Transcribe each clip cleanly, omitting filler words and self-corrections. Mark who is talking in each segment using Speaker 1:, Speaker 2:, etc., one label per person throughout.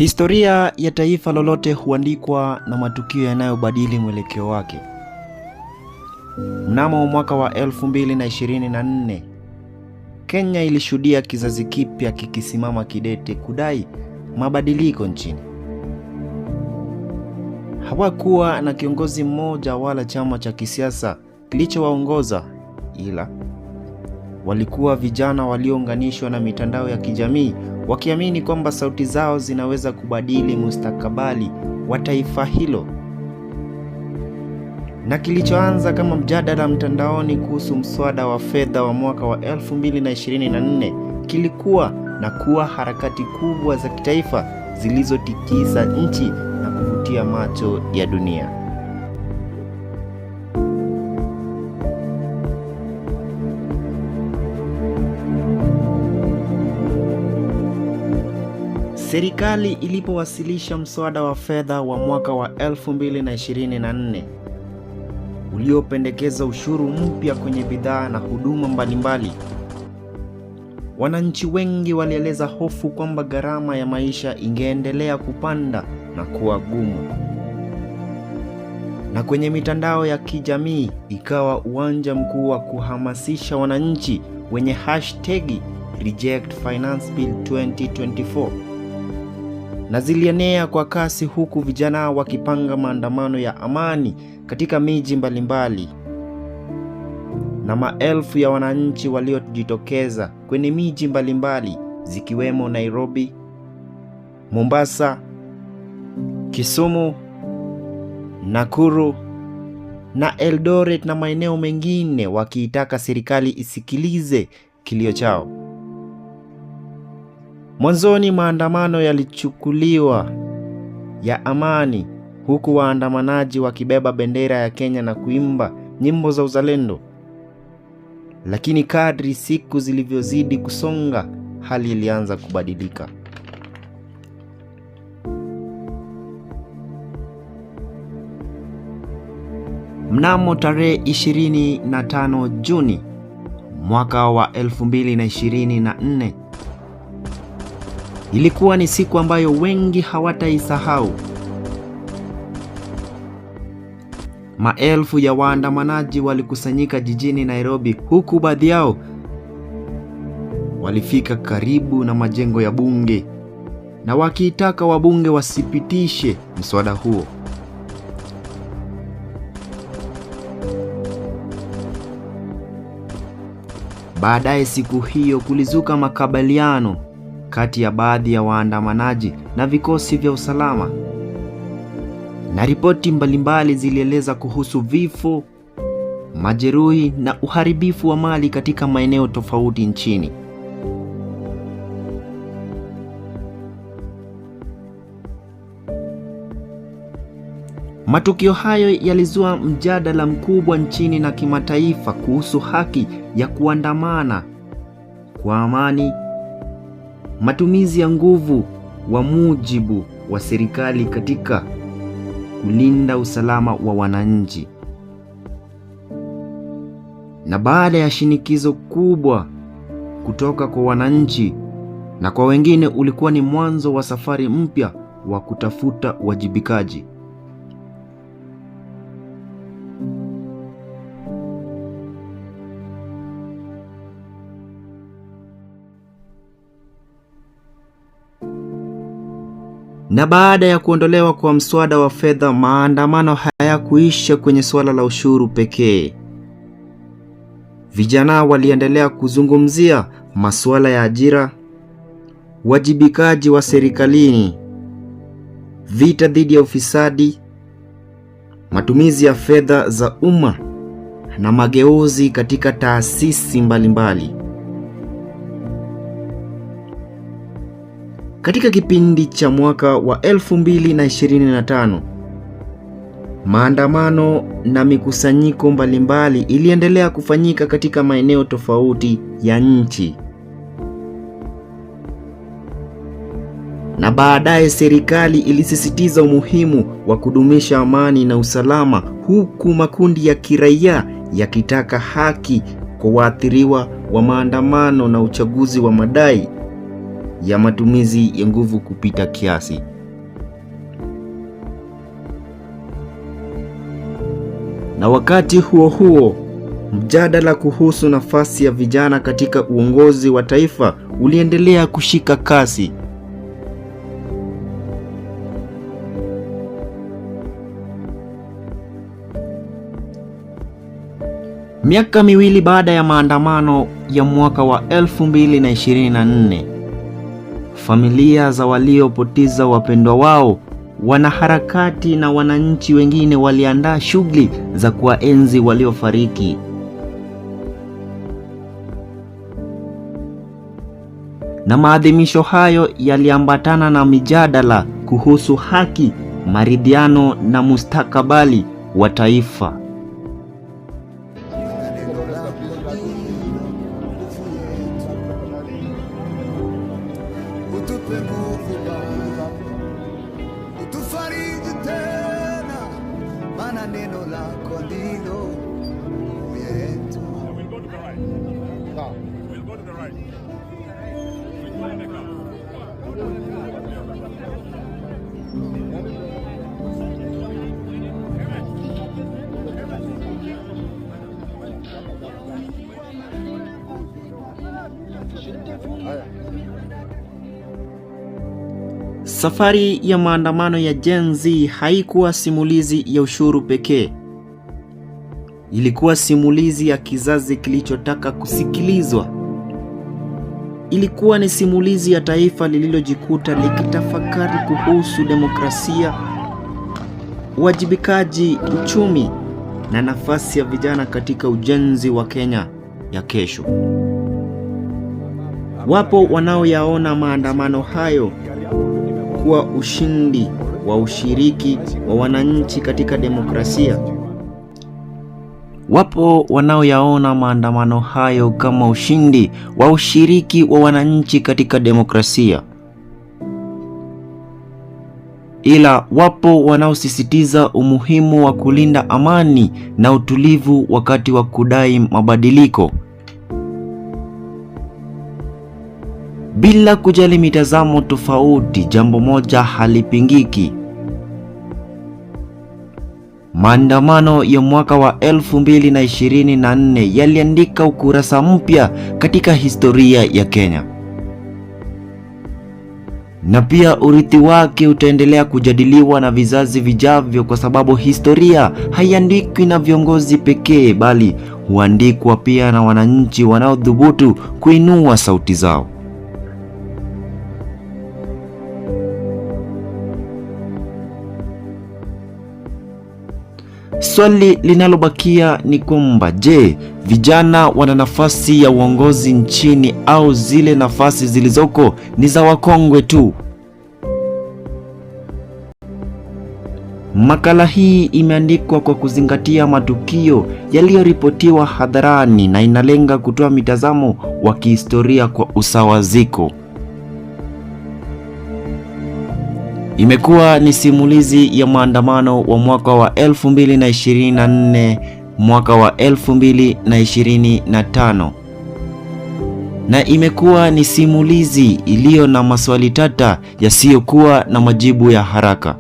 Speaker 1: Historia ya taifa lolote huandikwa na matukio yanayobadili mwelekeo wake. Mnamo mwaka wa 2024, Kenya ilishuhudia kizazi kipya kikisimama kidete kudai mabadiliko nchini. Hawakuwa na kiongozi mmoja wala chama cha kisiasa kilichowaongoza, ila walikuwa vijana waliounganishwa na mitandao ya kijamii, wakiamini kwamba sauti zao zinaweza kubadili mustakabali wa taifa hilo. Na kilichoanza kama mjadala mtandaoni kuhusu mswada wa fedha wa mwaka wa 2024 kilikuwa na kuwa harakati kubwa za kitaifa zilizotikisa nchi na kuvutia macho ya dunia. Serikali ilipowasilisha mswada wa fedha wa mwaka wa 2024 uliopendekeza ushuru mpya kwenye bidhaa na huduma mbalimbali, wananchi wengi walieleza hofu kwamba gharama ya maisha ingeendelea kupanda na kuwa gumu. Na kwenye mitandao ya kijamii ikawa uwanja mkuu wa kuhamasisha wananchi wenye hashtag Reject Finance Bill 2024. Na zilienea kwa kasi, huku vijana wakipanga maandamano ya amani katika miji mbalimbali. Na maelfu ya wananchi waliojitokeza kwenye miji mbalimbali zikiwemo Nairobi, Mombasa, Kisumu, Nakuru na Eldoret na maeneo mengine, wakiitaka serikali isikilize kilio chao. Mwanzoni maandamano yalichukuliwa ya amani, huku waandamanaji wakibeba bendera ya Kenya na kuimba nyimbo za uzalendo. Lakini kadri siku zilivyozidi kusonga, hali ilianza kubadilika. Mnamo tarehe 25 Juni mwaka wa 2024, ilikuwa ni siku ambayo wengi hawataisahau. Maelfu ya waandamanaji walikusanyika jijini Nairobi, huku baadhi yao walifika karibu na majengo ya bunge na wakiitaka wabunge wasipitishe mswada huo. Baadaye siku hiyo kulizuka makabiliano kati ya baadhi ya waandamanaji na vikosi vya usalama, na ripoti mbalimbali zilieleza kuhusu vifo, majeruhi na uharibifu wa mali katika maeneo tofauti nchini. Matukio hayo yalizua mjadala mkubwa nchini na kimataifa kuhusu haki ya kuandamana kwa amani, matumizi ya nguvu wa mujibu wa serikali katika kulinda usalama wa wananchi. Na baada ya shinikizo kubwa kutoka kwa wananchi na kwa wengine, ulikuwa ni mwanzo wa safari mpya wa kutafuta uwajibikaji. Na baada ya kuondolewa kwa mswada wa fedha, maandamano hayakuisha kwenye suala la ushuru pekee. Vijana waliendelea kuzungumzia masuala ya ajira, wajibikaji wa serikalini, vita dhidi ya ufisadi, matumizi ya fedha za umma na mageuzi katika taasisi mbalimbali. Katika kipindi cha mwaka wa 2025, maandamano na mikusanyiko mbalimbali iliendelea kufanyika katika maeneo tofauti ya nchi. Na baadaye serikali ilisisitiza umuhimu wa kudumisha amani na usalama, huku makundi ya kiraia yakitaka haki kwa waathiriwa wa maandamano na uchaguzi wa madai ya matumizi ya nguvu kupita kiasi. Na wakati huo huo, mjadala kuhusu nafasi ya vijana katika uongozi wa taifa uliendelea kushika kasi. Miaka miwili baada ya maandamano ya mwaka wa 2024, familia za waliopoteza wapendwa wao, wanaharakati na wananchi wengine waliandaa shughuli za kuwaenzi waliofariki. Na maadhimisho hayo yaliambatana na mijadala kuhusu haki, maridhiano na mustakabali wa taifa. Safari ya maandamano ya Gen Z haikuwa simulizi ya ushuru pekee. Ilikuwa simulizi ya kizazi kilichotaka kusikilizwa. Ilikuwa ni simulizi ya taifa lililojikuta likitafakari kuhusu demokrasia, uwajibikaji, uchumi na nafasi ya vijana katika ujenzi wa Kenya ya kesho. Wapo wanaoyaona maandamano hayo kuwa ushindi wa ushiriki wa wananchi katika demokrasia. Wapo wanaoyaona maandamano hayo kama ushindi wa ushiriki wa wananchi katika demokrasia. Ila wapo wanaosisitiza umuhimu wa kulinda amani na utulivu wakati wa kudai mabadiliko. Bila kujali mitazamo tofauti, jambo moja halipingiki. Maandamano ya mwaka wa 2024 yaliandika ukurasa mpya katika historia ya Kenya. Na pia urithi wake utaendelea kujadiliwa na vizazi vijavyo, kwa sababu historia haiandikwi na viongozi pekee, bali huandikwa pia na wananchi wanaodhubutu kuinua sauti zao. Swali linalobakia ni kwamba, je, vijana wana nafasi ya uongozi nchini au zile nafasi zilizoko ni za wakongwe tu? Makala hii imeandikwa kwa kuzingatia matukio yaliyoripotiwa hadharani na inalenga kutoa mitazamo wa kihistoria kwa usawaziko. Imekuwa ni simulizi ya maandamano wa mwaka wa 2024, mwaka wa 2025. Na imekuwa ni simulizi iliyo na maswali tata yasiyokuwa na majibu ya haraka.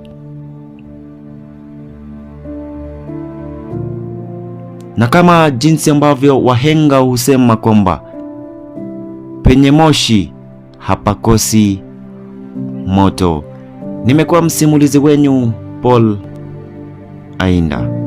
Speaker 1: Na kama jinsi ambavyo wahenga husema kwamba penye moshi hapakosi moto. Nimekuwa msimulizi wenyu Paul Ainda.